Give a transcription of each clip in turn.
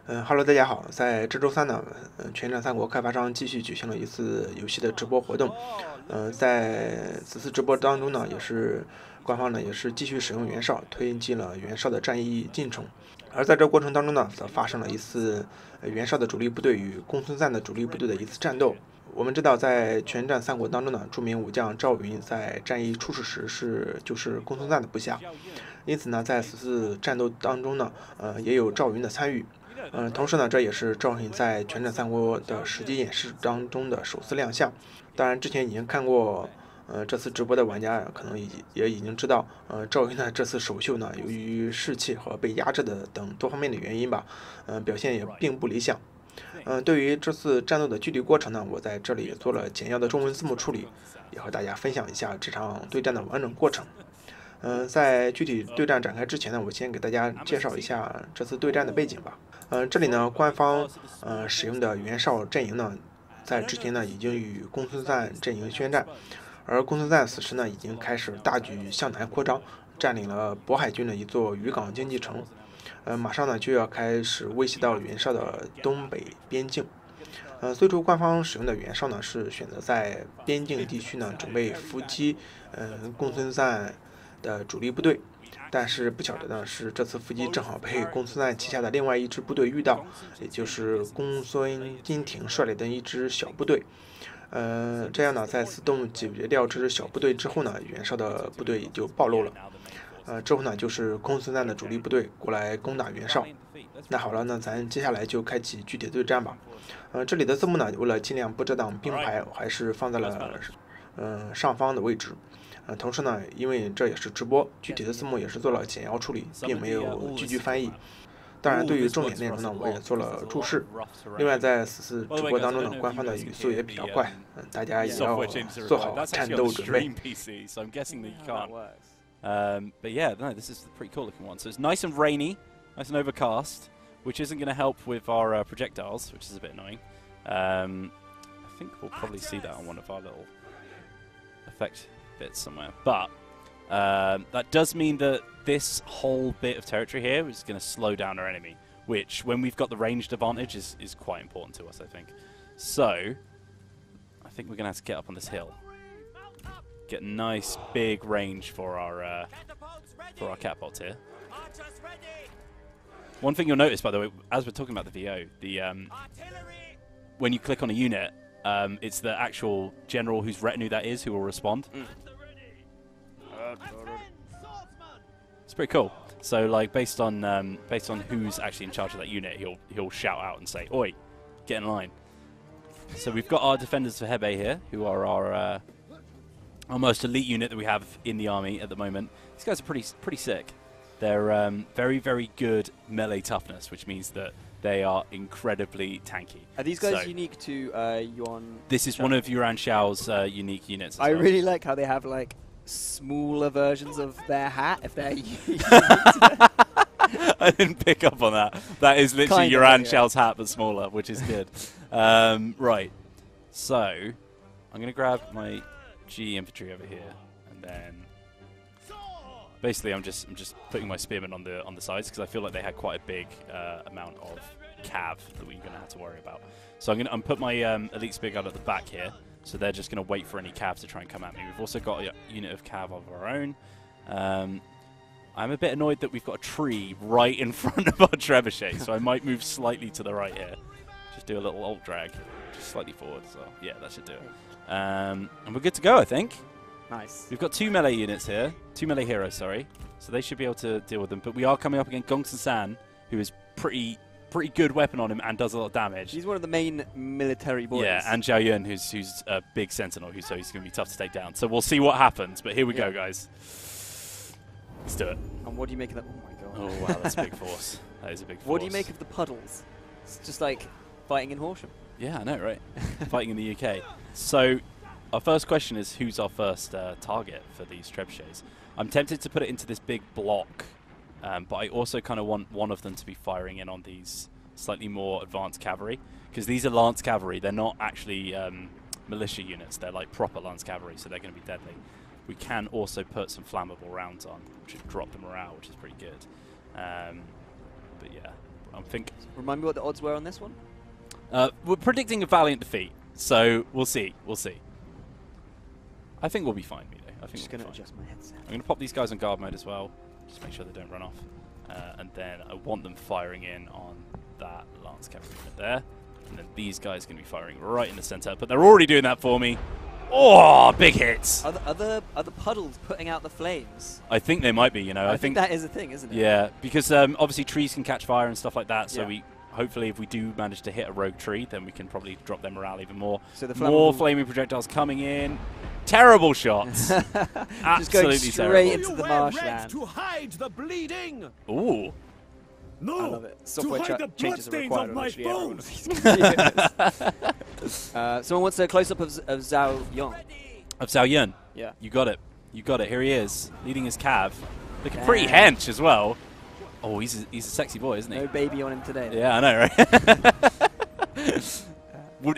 Hello，大家好。在这周三呢，全战三国开发商继续举行了一次游戏的直播活动。在此次直播当中呢，官方呢也是继续使用袁绍，推进了袁绍的战役进程。而在这过程当中呢，则发生了一次袁绍的主力部队与公孙瓚的主力部队的一次战斗。我们知道，在全战三国当中呢，著名武将赵云在战役初始时就是公孙瓚的部下，因此呢，在此次战斗当中呢，也有赵云的参与。同时呢，这也是赵云在全战三国的实际演示当中的首次亮相。当然，之前已经看过这次直播的玩家可能也已经知道，赵云的这次首秀呢，由于士气和被压制的等多方面的原因吧，表现也并不理想。对于这次战斗的具体过程呢，我在这里也做了简要的中文字幕处理，也和大家分享一下这场对战的完整过程。在具体对战展开之前呢，我先给大家介绍一下这次对战的背景吧。这里呢，官方使用的袁绍阵营呢，在之前呢已经与公孙瓚阵营宣战，而公孙瓚此时呢已经开始大举向南扩张，占领了渤海郡的一座渔港经济城，马上呢就要开始威胁到袁绍的东北边境。最初官方使用的袁绍呢是选择在边境地区呢准备伏击公孙瓚的主力部队。但是不巧的呢是，这次伏击正好被公孙瓚旗下的另外一支部队遇到，也就是公孙金庭率领的一支小部队。这样呢，在自动解决掉这支小部队之后呢，袁绍的部队也就暴露了。之后呢，就是公孙瓚的主力部队过来攻打袁绍。那好了，那咱接下来就开启具体对战吧。这里的字幕呢，为了尽量不遮挡兵牌，我还是放在了上方的位置。同时呢，因为这也是直播，具体的字幕也是做了简要处理，并没有句句翻译。当然，对于重点内容呢，我也做了注释。另外，在此次直播当中呢，官方的语速也比较快，大家也要做好战斗准备。But yeah, no, this is a pretty cool looking one. So it's nice and rainy, nice and overcast, which isn't going to help with our projectiles, which is a bit annoying. I think we'll probably see that on one of our little effect bits somewhere. But that does mean that this whole bit of territory here is going to slow down our enemy, which, when we've got the ranged advantage, is quite important to us, I think. So I think we're going to have to get up on this hill. Get nice big range for our catapults here. One thing you'll notice, by the way, as we're talking about the VO, when you click on a unit, it's the actual general whose retinue that is who will respond. It's pretty cool. So, like, based on who's actually in charge of that unit, he'll shout out and say, "Oi, get in line." So we've got our defenders for Hebe here, who are our most elite unit that we have in the army at the moment. These guys are pretty sick. They're very, very good melee toughness, which means that they are incredibly tanky. Are these guys unique to Yuan? This is one of Yuan Shao's unique units. I really like how they have like smaller versions of their hat if they're I didn't pick up on that. That is literally Yuan Shao's hat but smaller, which is good. Right. So I'm going to grab my G infantry over here, and then basically I'm just putting my spearmen on the sides because I feel like they had quite a big amount of cav that we're going to have to worry about. So I'm put my elite spear guard at the back here, so they're just going to wait for any cav to try and come at me. We've also got a unit of cav of our own. I'm a bit annoyed that we've got a tree right in front of our trebuchet, so I might move slightly to the right here. Just do a little alt drag, just slightly forward. So yeah, that should do it. And we're good to go, I think. Nice. We've got 2 melee units here. 2 melee heroes, sorry. So they should be able to deal with them. But we are coming up against Gongsun San, who is pretty good weapon on him and does a lot of damage. He's one of the main military boys. Yeah, and Zhao Yun, who's a big sentinel, so he's going to be tough to take down. So we'll see what happens. But here we go, guys. Let's do it. And what do you make of that? Oh, my God. Oh, wow, that's a big force. That is a big force. What do you make of the puddles? It's just like fighting in Horsham. Yeah, I know, right? Fighting in the UK. So our first question is, who's our first target for these trebuchets? I'm tempted to put it into this big block, but I also kind of want one of them to be firing in on these slightly more advanced cavalry, because these are lance cavalry. They're not actually militia units. They're like proper lance cavalry, so they're going to be deadly. We can also put some flammable rounds on, which would drop the morale, which is pretty good. But yeah, I think. Remind me what the odds were on this one? We're predicting a valiant defeat, so we'll see. We'll see. I think we'll be fine, Mido. I think Just we'll going be to fine. adjust my headset. I'm going to pop these guys on guard mode as well, just make sure they don't run off. And then I want them firing in on that Lance Cavalry unit there. And then these guys are going to be firing right in the center, but they're already doing that for me. Oh, big hits! Are the puddles putting out the flames? I think they might be, you know. I think that is a thing, isn't it? Yeah, because obviously trees can catch fire and stuff like that, so Yeah. we hopefully if we do manage to hit a rogue tree, then we can probably drop their morale even more. So the more flaming projectiles coming in. Terrible shots. Just going straight terrible. into the marshland. To hide the bleeding. Ooh. No, I love it. Software to hide the changes are bloodstains required of on my literally every one of bones. these games. Someone wants a close-up of Zhao Yong. Of Zhao Yun. Yeah. You got it. You got it. Here he is, leading his cav. Looking pretty hench as well. Oh, he's a sexy boy, isn't he? No baby on him today. Yeah, I know, right?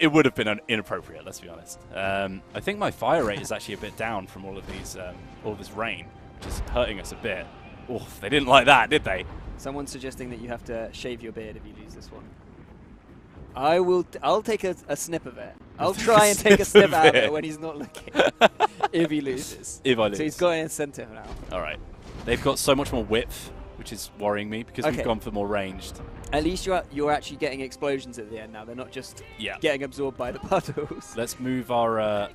It would have been inappropriate, let's be honest. I think my fire rate is actually a bit down from all of these, all of this rain, which is hurting us a bit. Oof, they didn't like that, did they? Someone's suggesting that you have to shave your beard if you lose this one. I'll take a snip of it. I'll try and take a snip out of it when he's not looking. If he loses. If I lose. So he's got in center now. All right. They've got so much more width, which is worrying me because we've gone for more ranged. At least you're actually getting explosions at the end now. They're not just getting absorbed by the puddles. Let's move our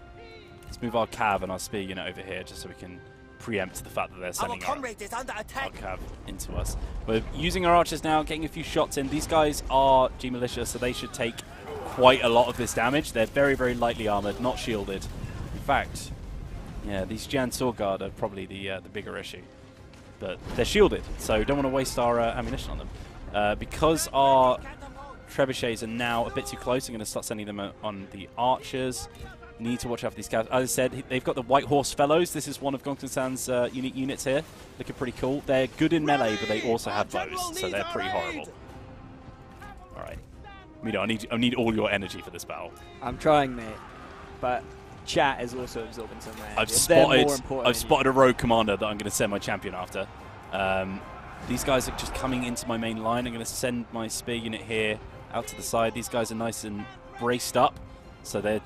cav and our spear unit over here just so we can preempt the fact that they're sending our cav into us. We're using our archers now, getting a few shots in. These guys are G Militia, so they should take quite a lot of this damage. They're very, very lightly armored, not shielded. In fact, yeah, these Jian Sword Guard are probably the bigger issue. But they're shielded, so don't want to waste our ammunition on them. Because our trebuchets are now a bit too close, I'm going to start sending them on the archers. Need to watch out for these guys. As I said, they've got the White Horse Fellows. This is one of Gongsun-san's unique units here. Looking pretty cool. They're good in melee, but they also have bows, so they're pretty horrible. All right. Mido, I need all your energy for this battle. I'm trying, mate. But chat is also absorbing some energy. I've spotted a rogue commander that I'm going to send my champion after. These guys are just coming into my main line. I'm going to send my spear unit here out to the side. These guys are nice and braced up. So they're,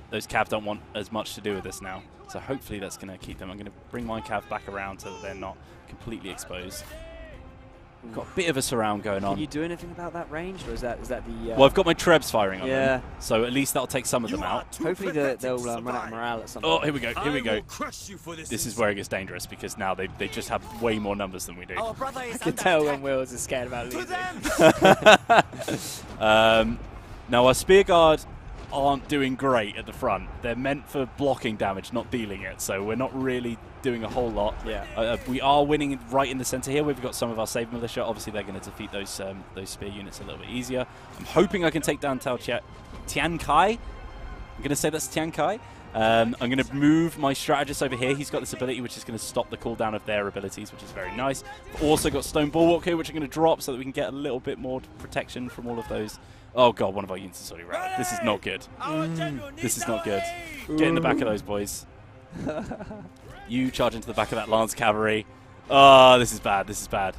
those cav don't want as much to do with this now. So hopefully that's going to keep them. I'm going to bring my cav back around so that they're not completely exposed. We've got a bit of a surround going on. Can you do anything about that range, or is that the... Well, I've got my trebs firing on them, so at least that'll take some of them out. Hopefully they'll run out of morale at some point. Oh, here we go, here we go. This is where it gets dangerous, because now they just have way more numbers than we do. I can tell when Wills is scared about losing. Now, our spear guard aren't doing great at the front. They're meant for blocking damage, not dealing it, so we're not really doing a whole lot. We are winning right in the center here. We've got some of our Save Militia. Obviously, they're going to defeat those spear units a little bit easier. I'm hoping I can take down Tian Kai. I'm going to say that's Tian Kai. I'm going to move my strategist over here. He's got this ability which is going to stop the cooldown of their abilities, which is very nice. We've also got Stone Bulwark here, which I'm going to drop so that we can get a little bit more protection from all of those. Oh god, one of our units is already rallied. This is not good. This is not good. Get in the back of those boys. You charge into the back of that Lance Cavalry. Oh, this is bad. This is bad.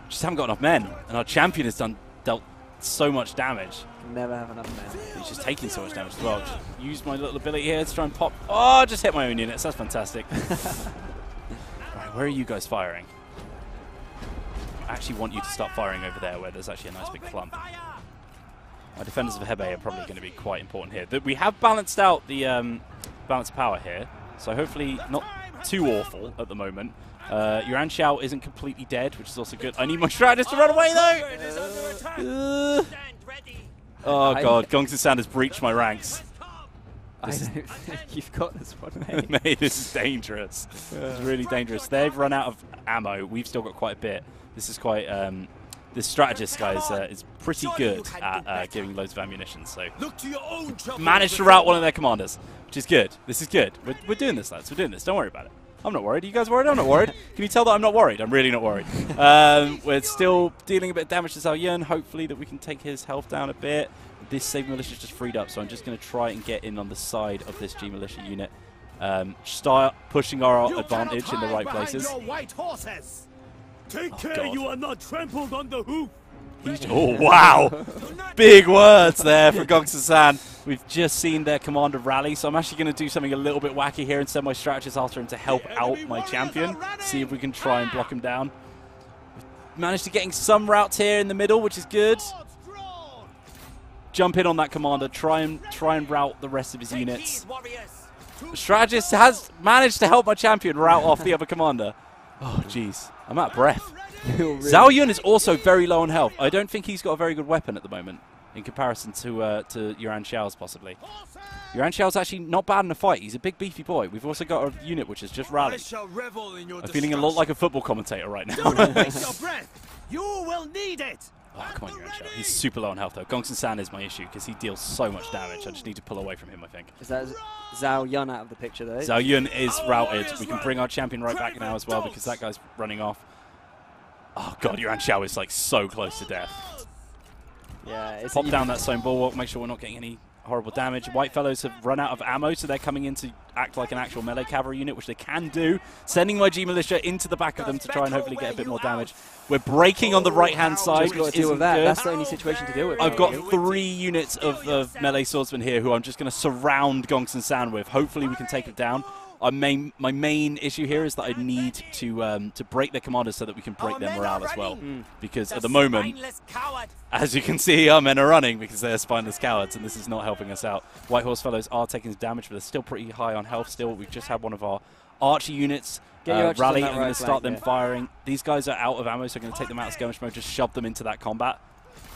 Just haven't got enough men, and our champion has dealt so much damage. Never have enough men. He's just taking so much damage as well. Just use my little ability here to try and pop. Oh, just hit my own units. That's fantastic. Right, where are you guys firing? I actually want you to start firing over there where there's actually a nice big clump. My defenders of Hebe are probably going to be quite important here. We have balanced out the balance of power here, so hopefully not too awful at the moment. Yuan Xiao isn't completely dead, which is also good. I need my strategist to run away though! Oh god, Gongsun-san has breached my ranks. I don't think you've got this one, mate. Mate, this is dangerous. It's really dangerous. They've run out of ammo. We've still got quite a bit. This is quite... this strategist, guys, is pretty good at giving loads of ammunition. So managed to rout one of their commanders, which is good. This is good. We're doing this, lads. We're doing this. Don't worry about it. I'm not worried. Are you guys worried? I'm not worried. Can you tell that I'm not worried? I'm really not worried. We're still dealing a bit of damage to Zhao Yun. Hopefully that we can take his health down a bit. This Save Militia is just freed up, so I'm just going to try and get in on the side of this G Militia unit. Start pushing our advantage in the right places. Take care you are not trampled on the hoof. Oh, wow. Big words there from Gongsun-san. We've just seen their commander rally, so I'm actually going to do something a little bit wacky here and send my strategist after him to help out my champion. See if we can try and block him down. Managed to getting some routes here in the middle, which is good. Jump in on that commander, try and route the rest of his units. The strategist has managed to help my champion route off the other commander. Oh, jeez. I'm out of breath. Zhao Yun is also very low on health. I don't think he's got a very good weapon at the moment in comparison to Yuan Xiao's possibly. Yuan Xiao's actually not bad in a fight. He's a big beefy boy. We've also got a unit which has just rallied. I'm feeling a lot like a football commentator right now. Don't waste your breath. You will need it. Oh, come on, Yuan Xiao. He's super low on health though. Gongsun-san is my issue because he deals so much damage. I just need to pull away from him, I think. Is that Zhao Yun out of the picture though? Zhao Yun is routed. We can bring our champion right back now as well because that guy's running off. Oh god, Yuan Xiao is like so close to death. Yeah, Pop down that stone bulwark, make sure we're not getting any horrible damage. White fellows have run out of ammo, so they're coming in to act like an actual melee cavalry unit, which they can do. Sending my G militia into the back of them to try and hopefully get a bit more damage. We're breaking on the right-hand side, Just got which to deal isn't with that. good. That's the only situation to deal with. I've got 3 units of melee swordsmen here who I'm just going to surround Gongsun-san with. Hopefully we can take it down. My main issue here is that I need to break their commanders so that we can break their morale as well. Because at the moment, as you can see, our men are running because they're spineless cowards, and this is not helping us out. White Horse fellows are taking damage, but they're still pretty high on health still. We've just had one of our archer units rally. I'm going to start them firing. These guys are out of ammo, so I'm going to take them out of skirmish mode, just shove them into that combat.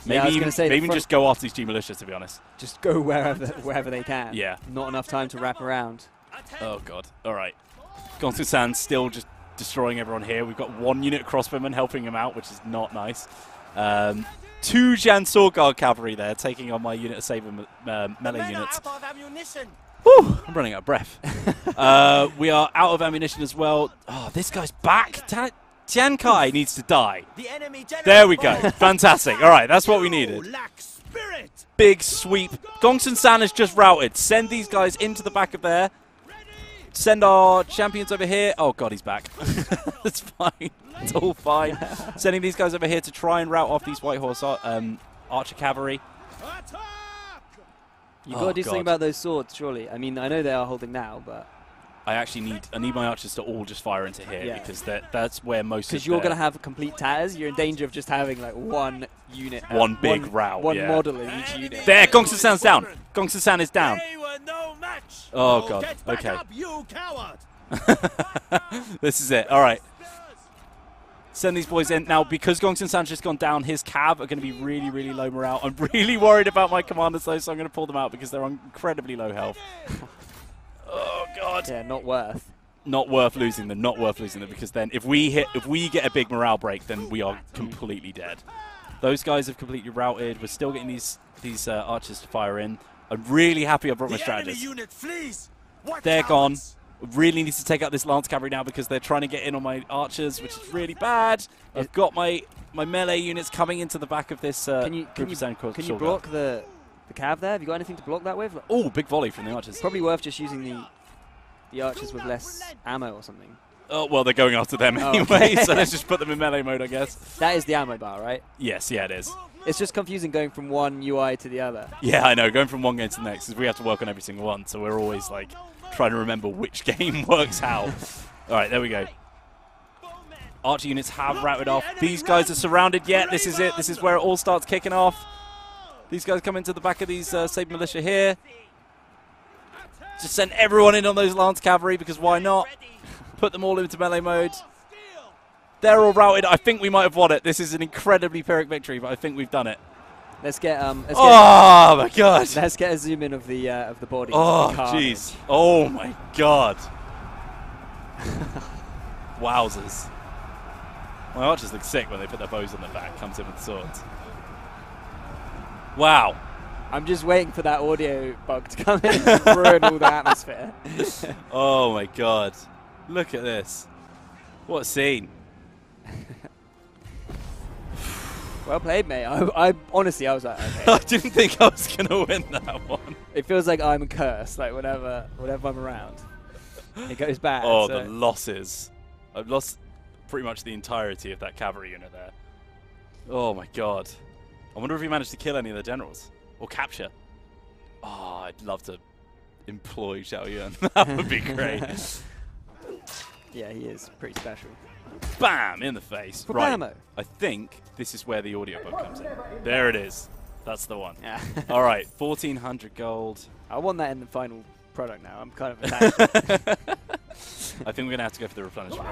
Maybe even just go after these G militias, to be honest. Just go wherever they can. Yeah. Not enough time to wrap around. Oh god. Alright. Gongsun-san still just destroying everyone here. We've got 1 unit crossbowman helping him out, which is not nice. 2 Jan Sword Guard cavalry there, taking on my unit of saber melee units. Whew, I'm running out of breath. We are out of ammunition as well. Oh, this guy's back. Tian Kai needs to die. There we go. Fantastic. Alright, that's what we needed. Big sweep. Gongsun-san is just routed. Send these guys into the back of there. Send our champions over here. Oh, God, he's back. That's fine. It's all fine. Sending these guys over here to try and rout off these White Horse archer cavalry. You've got to do something about those swords, surely. I mean, I know they are holding now, but... I need my archers to all just fire into here because that's where most of because you're going to have complete tatters. You're in danger of just having like 1 unit. One big rout. One model in each unit. There, Gongsun-san's down. Gongsun-san is down. Oh, God. Okay. This is it. All right. Send these boys in. Now, because Gongsun-san's just gone down, his cav are going to be really, really low morale. I'm really worried about my commanders, though, so I'm going to pull them out because they're on incredibly low health. Oh, God. Yeah, not worth. Not worth losing them. Not worth losing them because then if we get a big morale break, then we are completely dead. Those guys have completely routed. We're still getting these archers to fire in. I'm really happy I brought my strategist. They're gone. Really need to take out this lance cavalry now because they're trying to get in on my archers, which is really bad. I've got my melee units coming into the back of this Can you block the cav there? Have you got anything to block that with? Oh, big volley from the archers. Probably worth just using the archers with less ammo or something. Oh, well, they're going after them anyway, okay. so let's just put them in melee mode, I guess. That is the ammo bar, right? Yes, yeah, it is. It's just confusing going from one UI to the other. Yeah, I know. Going from one game to the next, because we have to work on every single one, so we're always, like, trying to remember which game works how. All right, there we go. Archer units have routed off. These guys are surrounded yet. This is it. This is where it all starts kicking off. These guys come into the back of these Sabre Militia here. Just send everyone in on those Lance Cavalry, because why not? Put them all into melee mode. They're all routed. I think we might have won it. This is an incredibly Pyrrhic victory, but I think we've done it. Let's get oh my god! Let's get a zoom in of the body. Oh jeez! Oh my god! Wowzers! My archers look sick when they put their bows on their back. Comes in with swords. Wow! I'm just waiting for that audio bug to come in and ruin all the atmosphere. Oh my god! Look at this! What a scene! Well played, mate. I honestly, I was like, okay. I didn't think I was going to win that one. It feels like I'm cursed, like whenever I'm around. It goes bad. Oh, so. The losses. I've lost pretty much the entirety of that cavalry unit there. Oh my god. I wonder if he managed to kill any of the generals. Or capture. Oh, I'd love to employ Xiao Yuan. That would be great. Yeah, he is pretty special. Bam! In the face. Right. I think this is where the audiobook comes in. There it is. That's the one. Yeah. All right, 1,400 gold. I want that in the final product now. I'm kind of attached. I think we're going to have to go for the replenishment.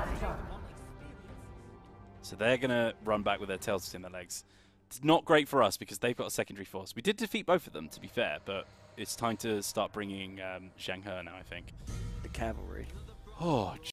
So they're going to run back with their tails between their legs. It's not great for us because they've got a secondary force. We did defeat both of them, to be fair, but it's time to start bringing Zhang He now, I think. The cavalry. Oh,